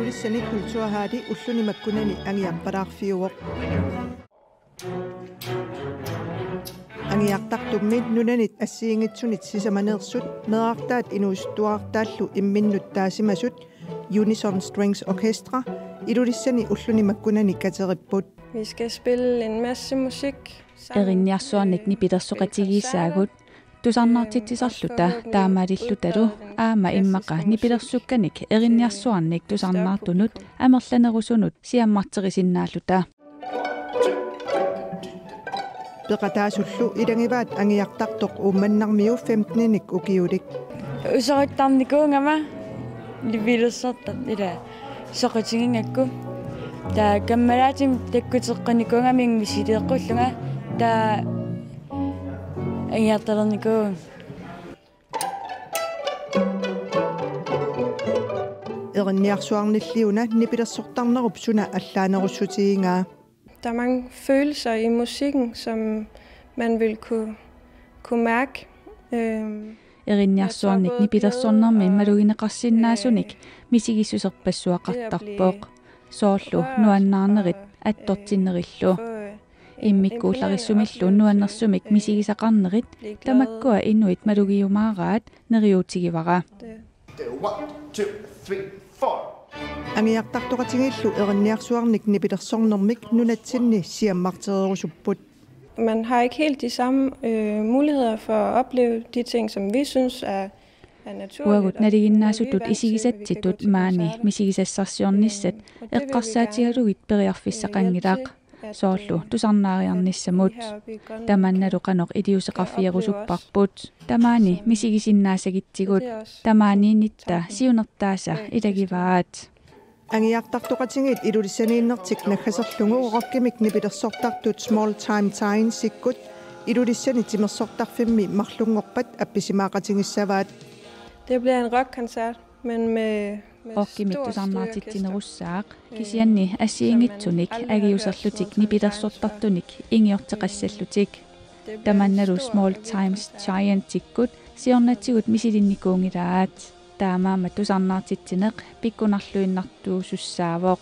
Irulissani kulturhaati ullunimakkunani angiarpalaarfiuoq. Angiartartummit nunanit assiingitsunit sisamaneersut meerartaat inuustuartaallu imminnut taasimasut Unison Strings Orchestra. Irulissani ullunimakkunani kateripput. Vi skal spille en masse musik. Erinniarsuarnik nipilersuqatigiissaagut tusarnaartitsisarluta taamaalillutalu aama immaqa nipilersukkanik erinniarsuarnik tusarnaartunut amerlanerusunut siammarterisinnaалluta Peqataasullu ilangivaat angiartartoq ummannarmiu 15-nik ukiulik. Usorittarnikuungama nipilersartat ila soqitingingakku ta kammalaatim takkutеққаникунгамин мисилеққуллунга та анgiartalernikuu Erinniarsuarnilliuna nipilersortarnerup suna allaanerussutigingaa. Der er mange følelser i musikken, som man vil kunne mærke. Erinniarsuarnik nipilersornermi malugineqarsinnaasunik misigissuserpassuaqartarpooq soorlu nuannaarnerit attortinnerillu immikkuullarisumillu nuannersumik misigisaqarnerit tamakkua inuit malugiumaaraat neriuutigivara 1, 2, 3, 4. Angiartartoqatingillu erinniarsuarnik nipilersornermik nunatsinni siammartererusupput. Man har ikke helt de samme muligheder for at opleve de ting, som vi synes er naturligt. Uagut naliginnaasutut isigisatsitut maani misigisassarsiornissat eqqarsaatigalugit periarfissaqangilaq soorlu tusarnaariarnissamut tamannaluqanoq iliuseqarfiarusupparput tamaani misigisinnaasagittigut tamaani nitta siunertaasa ilagivaat Angiartartoqatingit ilulissaniinnertik naggaserlungu uqorkimik nipilersortartut Small Time Tain sikkut ilulissani timersortarfimmi marlungorpat appisimaaqatingissavaat. Det bliver en rockkoncert, men med okkimit tusarnaartittinerussaaq kisianni assiingitsunik agiuserlutik nipilersortartunik ingiorteqassallutik tamannalu Small Times Giant tikkut siornatigut misilinnikkuungilaat taamaama tusarnaartittineq pikkunarluinnartuu sussaavoq